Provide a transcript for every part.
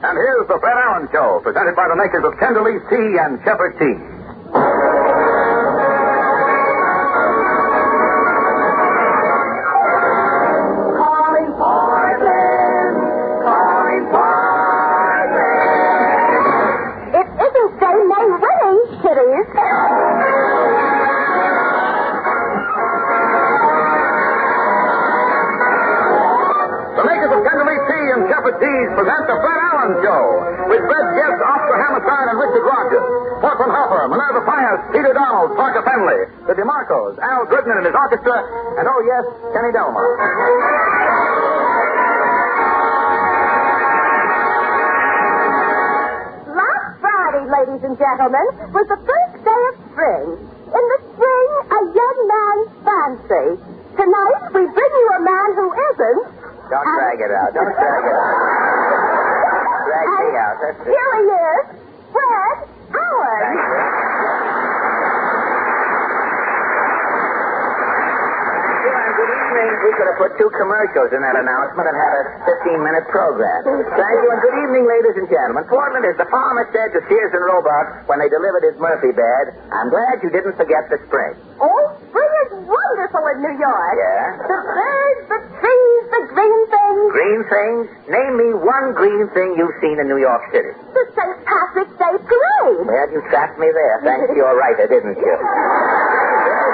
And here's the Fred Allen Show, presented by the makers of Picadilly Tea and Shepherd Tea. Calling Portland, calling Portland. It isn't Dame May winning, kiddies. The makers of Picadilly Tea and Shepherd Teas present the Fred Allen Show, with Fred guests Rodgers Hammerstein and Richard Rodgers, Portland Hopper, Minerva Pius, Peter Donald, Parker Fenley, the DeMarcos, Al Goodman and his orchestra, and oh yes, Kenny Delmar. Last Friday, ladies and gentlemen, was the first day of spring. In the spring, a young man's fancy. Tonight, we bring you a man who isn't. Don't drag it out. Don't drag it out. Drag me out. That's it. Here he is, Fred Allen. Thank you. And good evening. We could have put 2 commercials in that announcement and had a 15-minute program. Thank you, and good evening, ladies and gentlemen. Portland, as the farmer said to Sears and Roebuck when they delivered his Murphy bed, I'm glad you didn't forget the spring. Oh, spring is wonderful in New York. Yeah? The birds, the trees, the green things. Green things? Name me one green thing you've seen in New York City. The St. Patrick's Day Parade. Well, you trapped me there, thanks to your writer, didn't you?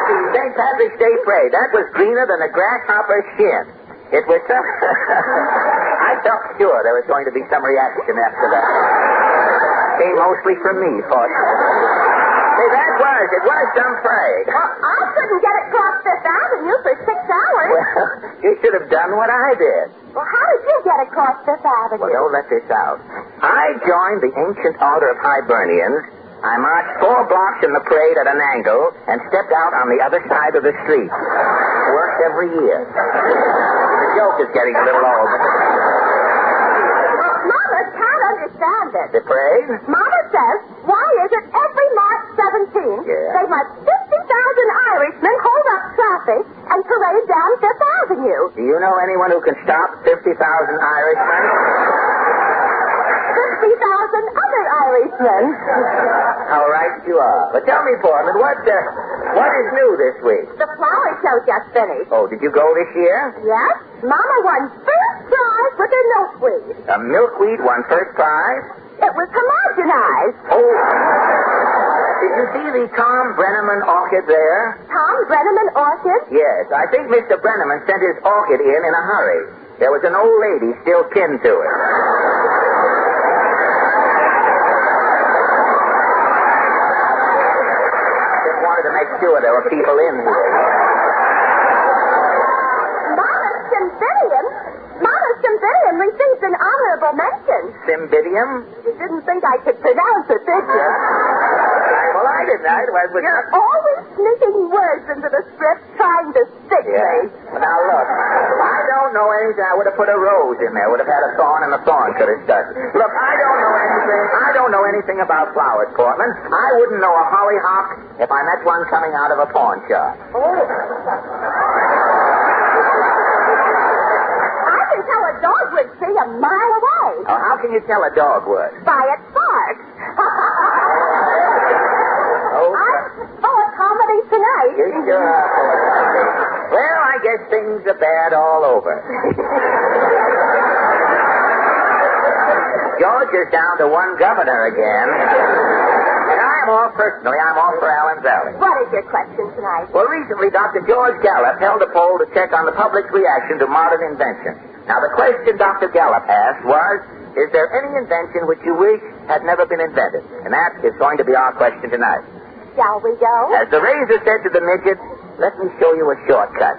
The St. Patrick's Day Parade, that was greener than a grasshopper's shin. It was some... I felt sure there was going to be some reaction after that. Came mostly from me, fortunately. Hey, it was some parade. Well, I couldn't get across Fifth Avenue for 6 hours. Well, you should have done what I did. Well, how did you get across Fifth Avenue? Well, don't let this out. I joined the ancient order of Hibernians. I marched 4 blocks in the parade at an angle and stepped out on the other side of the street. Worked every year. The joke is getting a little old. Mama can't understand it. The parade? Mama says, why is it every March 17th Yeah. they let 50,000 Irishmen hold up traffic and parade down Fifth Avenue? Do you know anyone who can stop 50,000 Irishmen? 50,000 other Irishmen. How right you are. But tell me, Portland, what is new this week? The flower show just finished. Oh, did you go this year? Yes, Mama won first prize with her milkweed. A milkweed won first prize? It was homogenized. Oh. Did you see the Tom Brenneman orchid there? Tom Brenneman orchid? Yes, I think Mr. Brenneman sent his orchid in a hurry. There was an old lady still pinned to it. Just wanted to make sure there were people in here. Mama's Cymbidium received an honorable mention. Cymbidium? You didn't think I could pronounce it, did you? Well, I didn't. You're always sneaking words into the script trying to stick me. Now, look, I don't know anything. I would have put a rose in there. Would have had a thorn, and the thorn could have stuck. Look, I don't know anything about flowers, Portland. I wouldn't know a hollyhock if I met one coming out of a pawn shop. Oh. I can tell a dogwood tree a mile away. Oh, how can you tell a dogwood? By its bark. Oh, I'm full of comedy tonight. you sure are. Well, I guess things are bad all over. George is down to one governor again. And I'm off for Allen's Valley. What is your question tonight? Well, recently, Dr. George Gallup held a poll to check on the public's reaction to modern invention. Now, the question Dr. Gallup asked was, is there any invention which you wish had never been invented? And that is going to be our question tonight. Shall we go? As the razor said to the midget, let me show you a shortcut.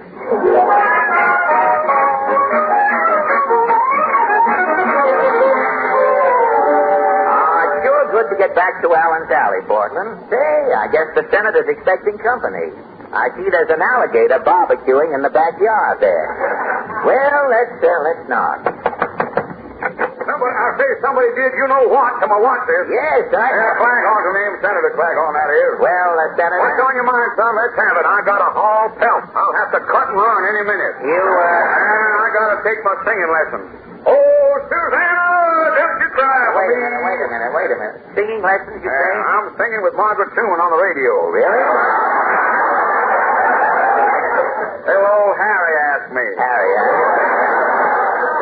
It's sure good to get back to Allen's Alley, Portland. Say, I guess the Senator's expecting company. I see there's an alligator barbecuing in the backyard there. Well, let's not. I say somebody did you know what to my watch this. Yes, I... Flag on the name Senator Flag on that is. Well, Senator... What's on your mind, son? Let's have it. I got a haul pelt. I'll have to cut and run any minute. You, And I gotta take my singing lesson. Oh, Susanna, don't you cry. Singing lessons, you say? I'm singing with Margaret Tune on the radio. Really? Hey, old Harry asked me. Harry, huh?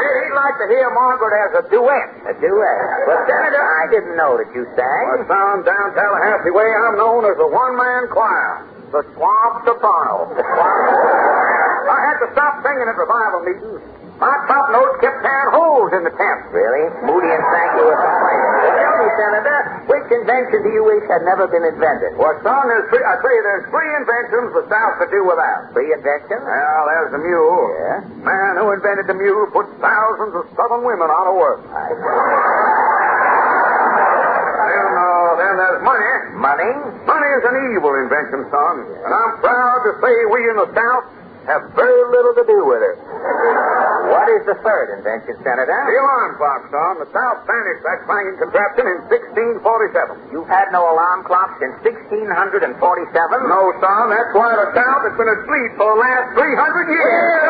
He'd like to hear Margaret as a duet. A duet. Well, Senator, I didn't know that you sang. Well, down Tallahassee way, I'm known as the one-man choir. The Swamp Soprano. I had to stop singing at revival meetings. My top notes kept tearing holes in the tent. Really? Moody and Sankey were complaining. Well, tell me, Senator, which invention do you wish had never been invented? Well, son, there's three inventions the South could do without. Three inventions? Well, there's the mule. Yeah? Man who invented the mule put thousands of Southern women out of work. Then there's money. Money? Money is an evil invention, son. And I'm proud to say we in the South have very little to do with it. What is the third invention, Senator? The alarm clock, son. The South banished that clanging contraption in 1647. You've had no alarm clock since 1647? No, son. That's why the South has been asleep for the last 300 years.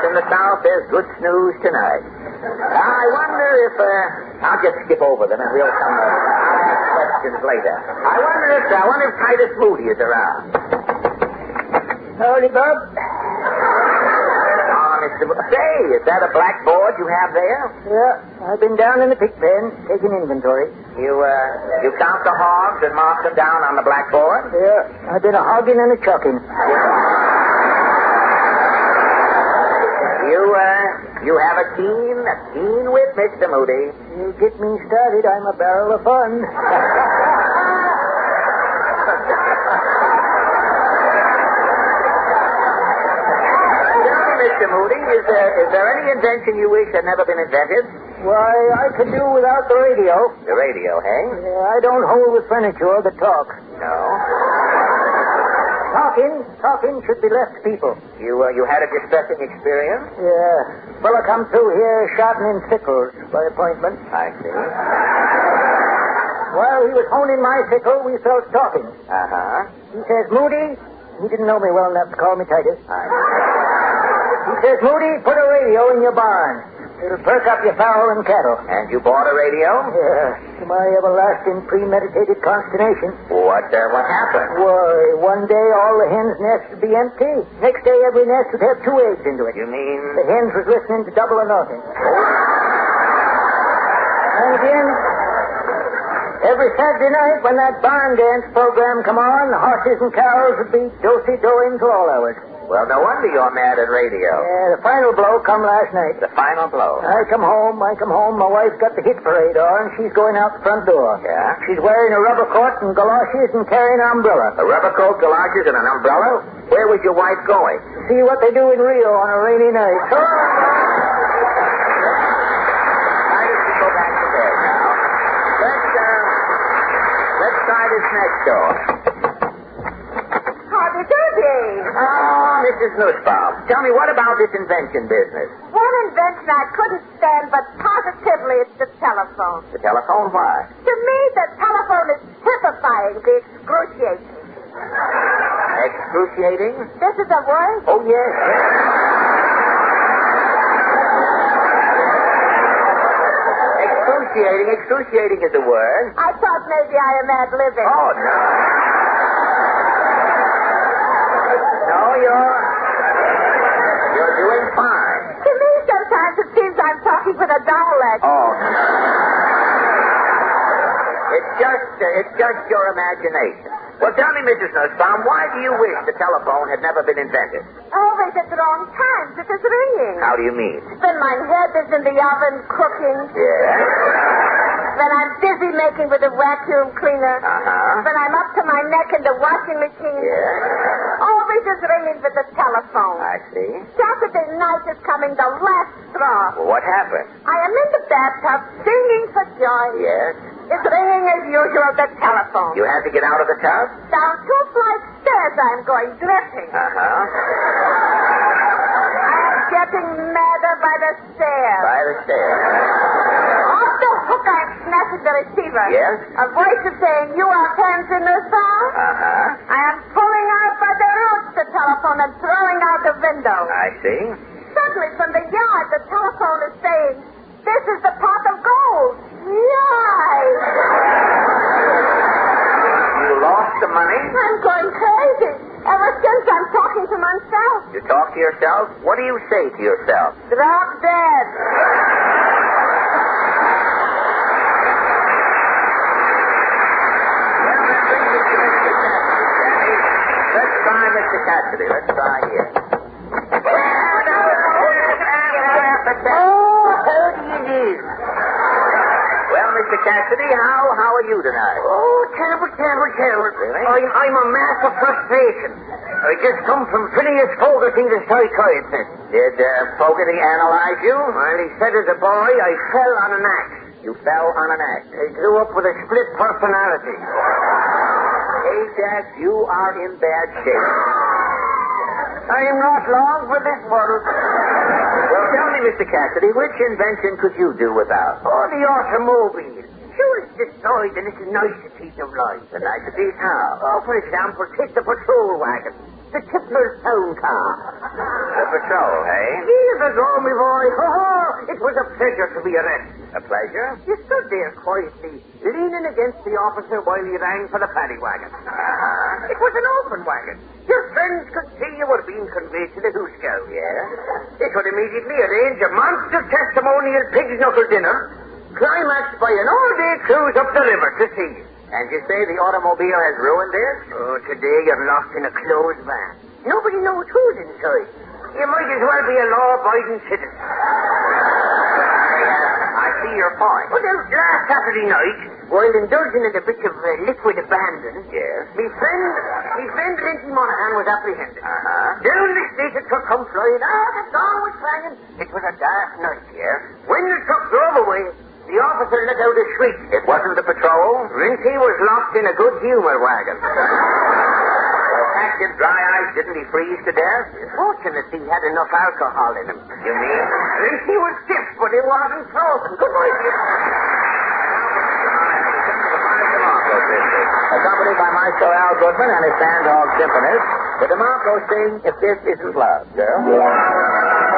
In the South, there's good snooze tonight. I wonder if, I'll just skip over them and we'll come to questions later. I wonder if Titus Moody is around. Howdy, Bob. Oh, Mr. Say, is that a blackboard you have there? Yeah, I've been down in the pig pen taking inventory. You count the hogs and mark them down on the blackboard? Yeah, I've been a hogging and a chucking. You have a keen wit, Mr. Moody. You get me started, I'm a barrel of fun. Tell me, Mr. Moody, is there any invention you wish had never been invented? Why, I could do without the radio. The radio, hey? Yeah, I don't hold with furniture that talk. No. Talking should be left to people. You had a distressing experience? Yeah. Fella come through here sharpening sickles by appointment. I see. While he was honing my sickle, we fell talking. Uh-huh. He says, Moody, he didn't know me well enough to call me Titus. He says, Moody, put a radio in your barn. It'll perk up your fowl and cattle. And you bought a radio? Yeah. To my everlasting premeditated consternation. What happened? Why, one day all the hens' nests would be empty. Next day every nest would have 2 eggs into it. You mean? The hens was listening to Double or Nothing. And again, every Saturday night when that barn dance program come on, the horses and cows would be do-si-doing to all hours. Well, no wonder you're mad at radio. Yeah, the final blow come last night. The final blow? I come home. My wife's got the hit parade on. She's going out the front door. Yeah? She's wearing a rubber coat and galoshes and carrying an umbrella. A rubber coat, galoshes, and an umbrella? Where was your wife going? See what they do in Rio on a rainy night. Why don't you go back to bed now? Let's try this next door. Howdy doody. Oh, Mrs. Nussbaum, tell me, what about this invention business? One invention I couldn't stand, but positively it's the telephone. The telephone? Why? To me, the telephone is typifyingly excruciating. Excruciating? This is a word? Oh, yes. Excruciating is a word. I thought maybe I am ad-libbing. Oh, no. No, you're doing fine. To me, sometimes it seems I'm talking with a dialect. Oh, no. It's just your imagination. Well, tell me, Mrs. Nussbaum, why do you wish the telephone had never been invented? Always at the wrong times. It is ringing. How do you mean? When my head is in the oven cooking. Yeah? When I'm busy making with a vacuum cleaner. Uh-huh. When I'm up to my neck in the washing machine. Yeah? Always is ringing with the telephone. I see. Saturday night is coming, the last straw. Well, what happened? I am in the bathtub singing for joy. Yes? It's ringing as usual, the telephone. You had to get out of the tub? Down 2 flights stairs I'm going drifting. Uh-huh. I'm getting madder by the stairs. By the stairs. Off the hook I'm snatching the receiver. Yes? A voice is saying, you are Pansy Nussbaum? Uh-huh. I am pulling out by the roots the telephone and throwing out the window. I see. Exactly. From the yard, the telephone is saying, "This is the pot of gold." Yay! You lost the money? I'm going crazy. Ever since I'm talking to myself. You talk to yourself? What do you say to yourself? Drop dead. Let's try Mr. Cassidy. Let's try here. Oh, how do you do? Well, Mr. Cassidy, how are you tonight? Oh, terrible. Really? I'm a mass of frustration. I just come from Phineas Fogarty, the psychiatrist. Did Fogarty analyze you? Well, he said as a boy I fell on an axe. You fell on an axe. I grew up with a split personality. Hey, Jack, you are in bad shape. I'm not long for this world. Well, tell me, Mr. Cassidy, which invention could you do without? Oh, the automobile. Sure, it's destroyed the little niceties of life. The niceties? How? Oh, for example, take the patrol wagon. The Tippler's town car. The patrol, hey? Years ago, my boy, it was a pleasure to be arrested. A pleasure? You stood there quietly, leaning against the officer while he rang for the paddy wagon. It was an open wagon. Your friends could see you were being conveyed to the Hooskow. Yeah? They could immediately arrange a monster testimonial pig's knuckle dinner, climaxed by an all-day cruise up the river to see you. And you say the automobile has ruined this? Oh, today you're locked in a closed van. Nobody knows who's inside. You might as well be a law-abiding citizen. I see your point. Well, last Saturday night, while indulging in a bit of liquid abandon, Yes? my friend Lindsay Monaghan was apprehended. Uh-huh. Down the street the truck come flying. The song was clanging. It was a dark night. Yes? When the truck drove away, the officer let out a shriek. It wasn't the patrol? Lindsay was locked in a good humor wagon. Well, packed in dry ice, didn't he freeze to death? Fortunately, he had enough alcohol in him. You mean? Lindsay was stiff, but he wasn't frozen. Good night. Accompanied by Maestro Al Goodman and his band Dog Symphonists, the DeMarco sing If This Isn't Love, girl.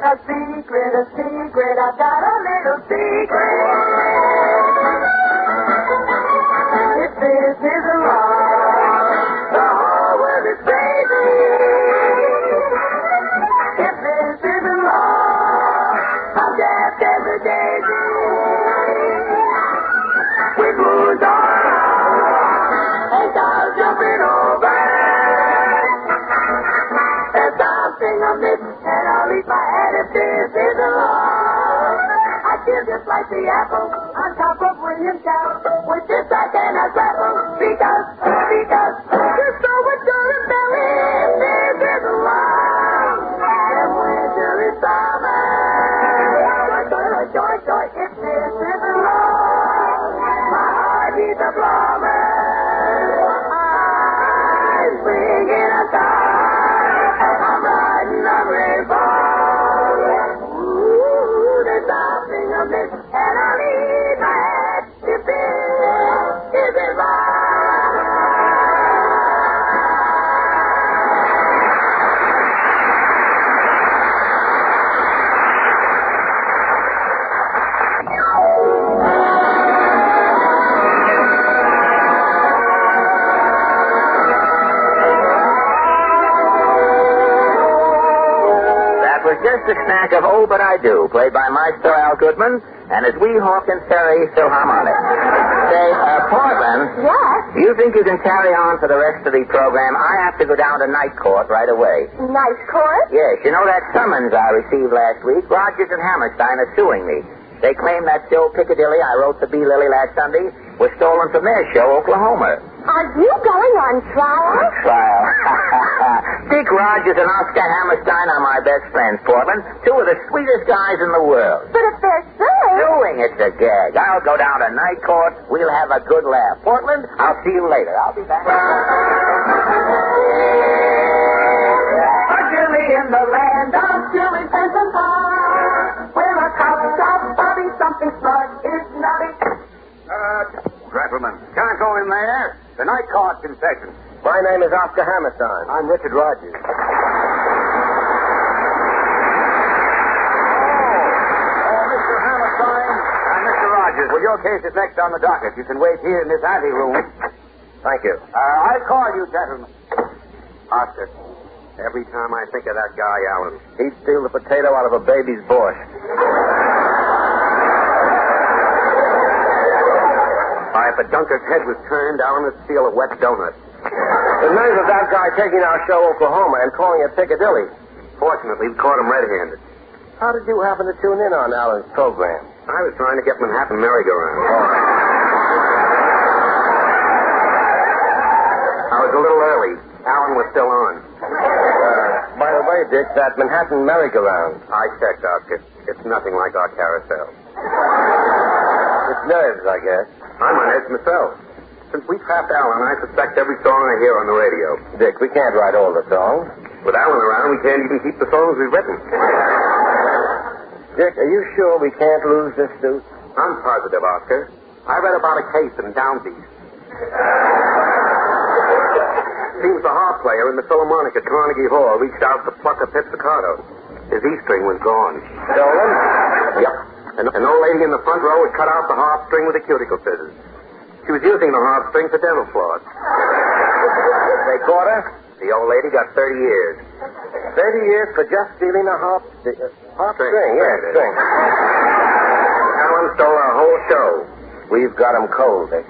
A secret, I've got a little secret. If this isn't love, the whole world is crazy. If this isn't love, I'm deaf as a daisy. With moons all around, and cars jumping over. There's something amiss, and I'll eat my head if this isn't love. I feel just like the apple on top of William's cow. With this I cannot grapple, because you're so adorable. If this isn't love, and winter is summer. Joy, if this isn't love, my heart needs a plumber. I'm swinging a star, I'm riding a rainbow. Ooh, there's something amiss, and I'll leave my head if this isn't love. Was just a snack of Oh But I Do, played by Maestro Al Goodman and his Weehawk and Ferry Philharmonic. Say, Portland. Yes? Do you think you can carry on for the rest of the program? I have to go down to night court right away. Nice course? Yes, you know that summons I received last week? Rodgers and Hammerstein are suing me. They claim that show Picadilly I wrote for B. Lily last Sunday was stolen from their show, Oklahoma. Are you going on trial? Trial. Dick Rodgers and Oscar Hammerstein are my best friends, Portland. Two of the sweetest guys in the world. But if they're suing... Suing, it's a gag. I'll go down to night court. We'll have a good laugh. Portland, I'll see you later. I'll be back. Picadilly in the land of Chili Peasant Bar, where a cop shop Bobby something smart is nutty. Gentlemen, can't go in there. The night court's in session. But My name is Oscar Hammerstein. I'm Richard Rodgers. Mr. Hammerstein and Mr. Rodgers. Well, your case is next on the docket. You can wait here in this anteroom. Thank you. I call you, gentlemen. Oscar, every time I think of that guy, Allen. He'd steal the potato out of a baby's borscht. If a dunker's head was turned, Allen would steal a wet donut. The nerve of that guy taking our show Oklahoma and calling it Picadilly. Fortunately, we caught him red-handed. How did you happen to tune in on Alan's program? I was trying to get Manhattan merry-go-round. I was a little early. Allen was still on. By the way, Dick, that Manhattan merry-go-round. I checked, Oscar. It's nothing like our carousel. It's nerves, I guess. I'm on edge myself. Since we trapped Allen, I suspect every song I hear on the radio. Dick, we can't write all the songs. With Allen around, we can't even keep the songs we've written. Dick, are you sure we can't lose this suit? I'm positive, Oscar. I read about a case in Downbeat. Seems the harp player in the Philharmonic at Carnegie Hall reached out to pluck a pizzicato. His E-string was gone. Stolen? Yep. An old lady in the front row had cut out the harp string with the cuticle scissors. She was using the harp string for dental floss. They caught her? The old lady got 30 years. 30 years for just stealing a harp string? Yes, string. Allen stole our whole show. We've got him cold, Dick.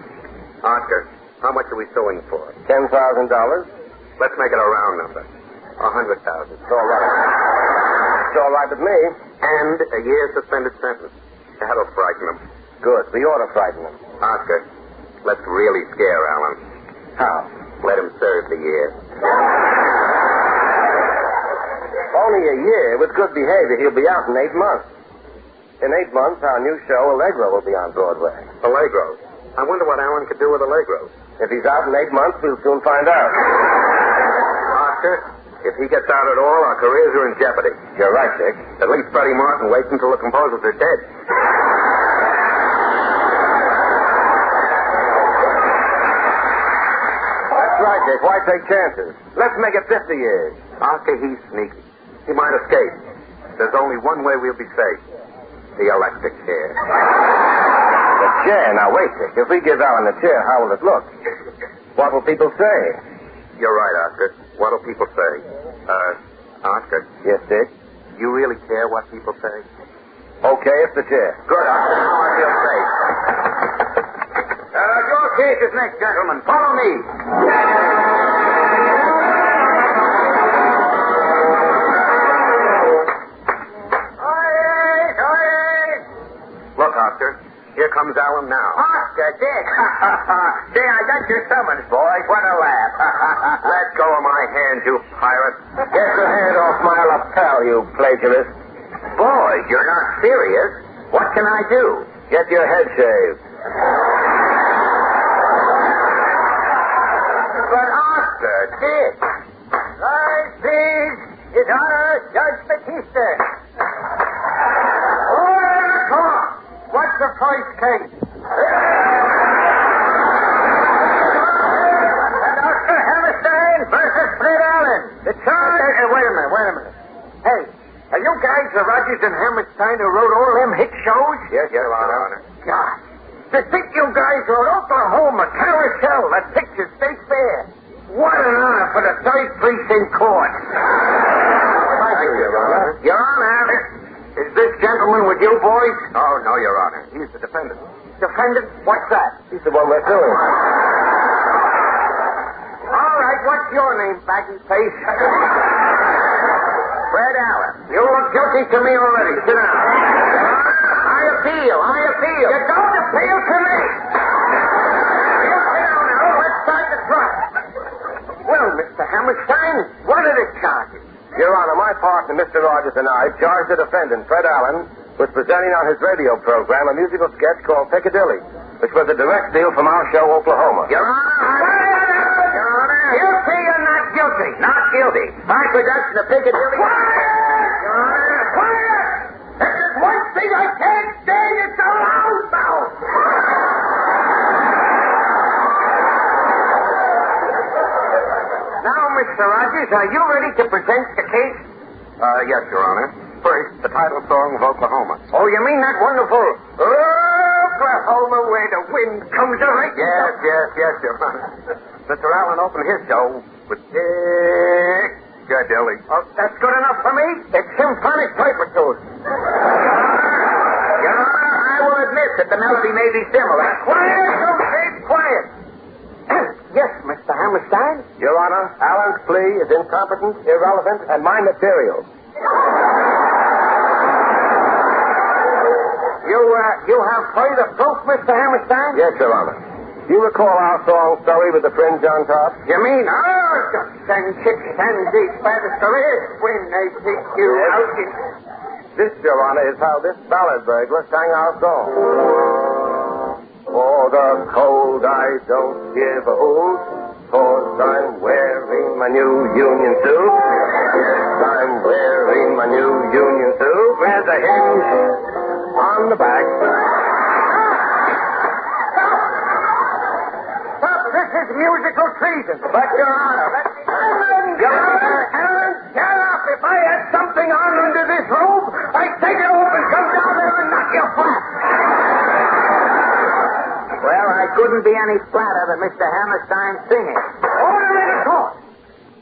Oscar, how much are we suing for? $10,000? Let's make it a round number. 100,000. It's all right. It's all right with me. And a year's suspended sentence. That'll frighten them. Good. We ought to frighten them. Oscar, let's really scare Allen. How? Let him serve the year. Only a year. With good behavior, he'll be out in 8 months. In 8 months, our new show, Allegro, will be on Broadway. Allegro. I wonder what Allen could do with Allegro. If he's out in 8 months, we'll soon find out. Oscar, if he gets out at all, our careers are in jeopardy. You're right, Dick. At least Freddie Martin waits until the composers are dead. That's right, Dick. Why take chances? Let's make it 50 years. Oscar, he's sneaky. He might escape. There's only one way we'll be safe. The electric chair. The chair? Now, wait, Dick. If we give Alan the chair, how will it look? What will people say? You're right, Oscar. What'll people say? Oscar. Yes, Dick? You really care what people say? Okay, it's the chair. Good, Oscar. Now I feel safe. Your case is next, gentlemen. Follow me. Look, Oscar. Here comes Allen now. Oscar, Dick. See, I got your summons, boys. What a laugh. Let go of my hand, you pirate. Get your hand off my lapel, you plagiarist. Boys, you're not serious. What can I do? Get your head shaved. But Oscar, Dick. Rise, please. His Honor, Judge Batista. Order in the court. What's the first case? Rodgers Hammerstein versus Fred Allen. The charge... Wait a minute. Hey, are you guys the Rodgers and Hammerstein who wrote all them hit shows? Yes, Your Honor. God. To think you guys wrote Oklahoma, Carousel, that picture State Fair. What an honor for the 3rd Precinct Court. Thank you, Your Honor. Your Honor, is this gentleman with you, boys? Oh, no, Your Honor. He's the defendant. Defendant? What's that? He's the one we're suing. All right, what's your name, baggy face? Fred Allen. You look guilty to me already. Sit down. I appeal. You don't appeal to me. You sit down now. Let's start the trial. Well, Mr. Hammerstein, what are the charges? Your Honor, my partner, Mr. Rodgers, and I charged the defendant, Fred Allen, with presenting on his radio program a musical sketch called Picadilly, which was a direct steal from our show, Oklahoma. Your Honor, guilty or not guilty? Not guilty. My production of Picadilly... Your Honor, quiet! There's one thing I can't stand. It's a loudmouth. Mr. Rodgers, are you ready to present the case? Yes, Your Honor. First, the title song of Oklahoma. Oh, you mean that wonderful Oklahoma where the wind comes a right? Yes, Your Honor. Mr. Allen opened his show with Picadilly. Oh, that's good enough for me. It's symphonic typetune. Your Honor, I will admit that the melody may be similar. Quiet. Yes, Mr. Hammerstein? Your Honor, Allen's plea is incompetent, irrelevant, and my material. You have further proof, Mr. Hammerstein? Yes, Your Honor. You recall our song, Story with the Fringe on Top? You mean, ducks and chicks and deep batteries when they pick you out? This, Your Honor, is how this ballad burglar sang our song. For the cold I don't give a hoot, 'cause I'm wearing my new union suit. Yes, I'm wearing my new union suit. There's a hinge on the back. Stop! This is musical treason. But, Your Honor, Alan, get up! If I had something on under this robe, I'd take it off and come down there and knock you flat. Well, I couldn't be any flatter than Mr. Hammerstein singing. Order in the court.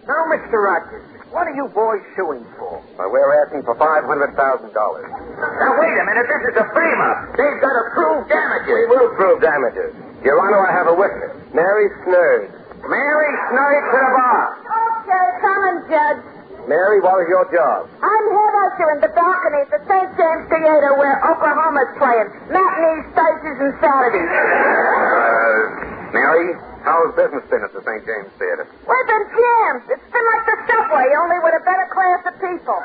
Now, Mr. Rodgers, what are you boys suing for? We're asking for $500,000. Now, wait a minute. This is a frame-up. They've got to prove damages. We will prove damages. Your Honor, I have a witness, Mary Snurd. Mary Snurd to the bar. Okay, coming, Judge. Mary, what is your job? I'm head usher in the balcony at the St. James Theater where Oklahoma's playing. Matinees, Thursdays, and Saturdays. Mary, how's business been at the St. James Theater? We've been jammed. It's been like the subway, only with a better class of people.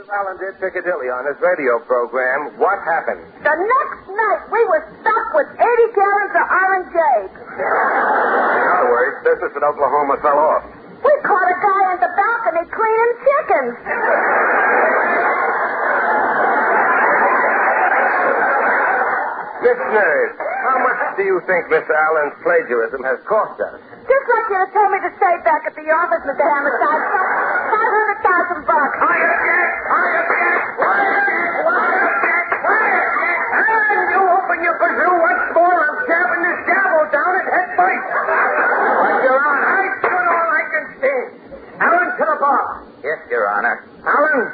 Allen did Picadilly on his radio program. What happened? The next night, we were stuck with 80 gallons of orangeade. In other words, business at Oklahoma fell off. We caught a guy in the balcony cleaning chickens. Miss Nerd, how much do you think Mr. Allen's plagiarism has cost us? Just like you to tell me to stay back at the office, Mr. Hammerstein. $500,000. And you open your kazoo once more, I'm jabbing this gavel down at head fight. But, Your Honor, I stood all I can stand. Allen to the bar. Yes, Your Honor. Allen,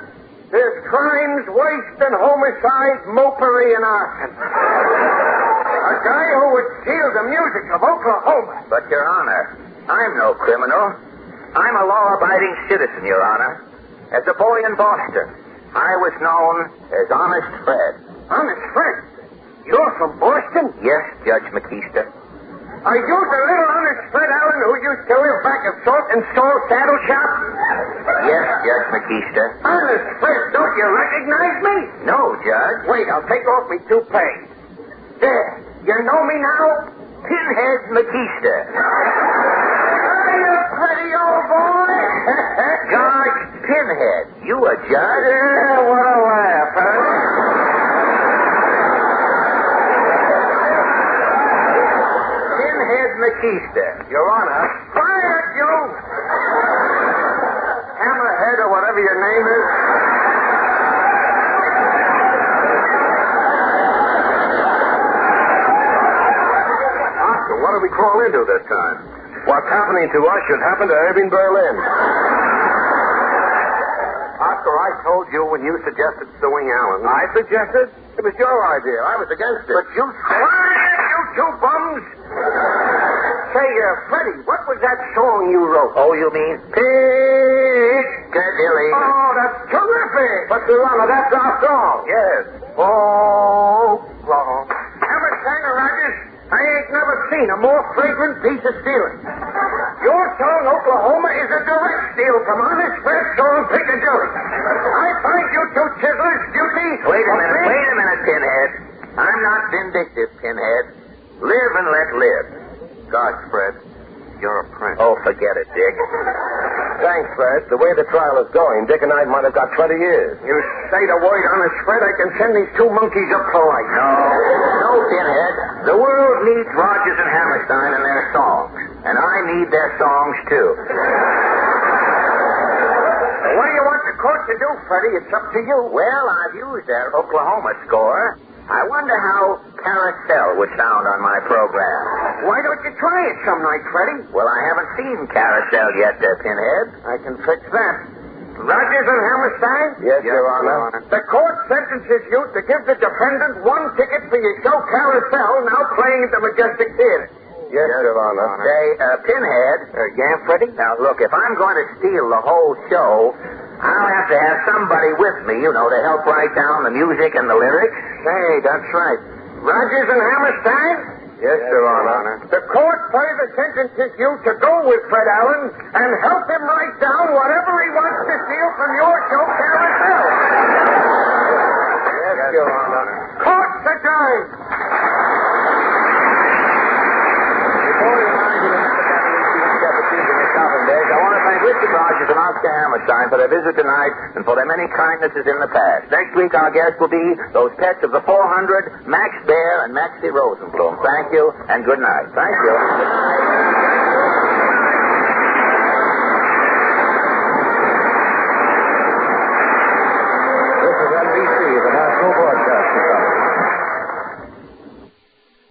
there's crimes worse than homicide, mopery, and arson. A guy who would steal the music of Oklahoma. But, Your Honor, I'm no criminal. I'm a law-abiding citizen, Your Honor. As a boy in Boston, I was known as Honest Fred. Honest Fred? You're from Boston? Yes, Judge McKeester. Are you the little honest Fred Allen who used to live back at Salt and Stall Saddle Shop? Yes, Judge McKeester. Honest Fred, don't you recognize me? No, Judge. Wait, I'll take off me toupee. There. You know me now? Pinhead McKeester. Are you pretty old boy? George Pinhead. You a judge? Yeah, what a laugh, huh? Pinhead McKeester. Your Honor, Quiet, you! Hammerhead or whatever your name is. Oscar, what did we crawl into this time? What's happening to us should happen to Irving Berlin. Oscar, I told you when you suggested suing Allen. I suggested? It was your idea. I was against it. But you... Quiet, you two bums! Say, Freddie, what was that song you wrote? Oh, you mean Picadilly? Oh, that's terrific! But, Your Honor, that's our song. Yes. Oh, wrong. Hammerstein or Rodgers, I ain't never seen a more fragrant piece of stealing. Your song, Oklahoma, is a direct steal from Honest Fred's song, Picadilly. I find you two chiselers guilty. Wait a minute, Pinhead. I'm not vindictive, Pinhead. Live and let live. Gosh, Fred, you're a prince. Oh, forget it, Dick. Thanks, Fred. The way the trial is going, Dick and I might have got 20 years. You say the word, Honest Fred, I can send these two monkeys up for life. No, Pinhead. The world needs Rodgers and Hammerstein and their songs. And I need their songs, too. What do you want the court to do, Freddie? It's up to you. Well, I've used their Oklahoma score. I wonder how Carousel would sound on my program. Why don't you try it some night, Freddie? Well, I haven't seen Carousel yet, Pinhead. I can fix that. Rodgers and Hammerstein? Yes, Your Honor. The court sentences you to give the defendant 1 ticket for your show Carousel, now playing at the Majestic Theater. Yes, Your Honor. Say, Pinhead. Yeah, Freddie? Now, look, if I'm going to steal the whole show, I'll have to have somebody with me, to help write down the music and the lyrics. Hey, that's right. Rodgers and Hammerstein? Yes, Your Honor. The court further sentences you to go with Fred Allen and help him write down whatever he wants to steal from your show Carousel. Yes, Your Honor. Court's adjourned. Before we remind you to remember Picadilly II in the coffin days, I want to thank Richard Rodgers and Oscar Hammerstein for their visit tonight and for their many kindnesses in the past. Next week, our guests will be those pets of the 400, Max Bear and Maxie Rosenblum. Thank you and good night. Thank you.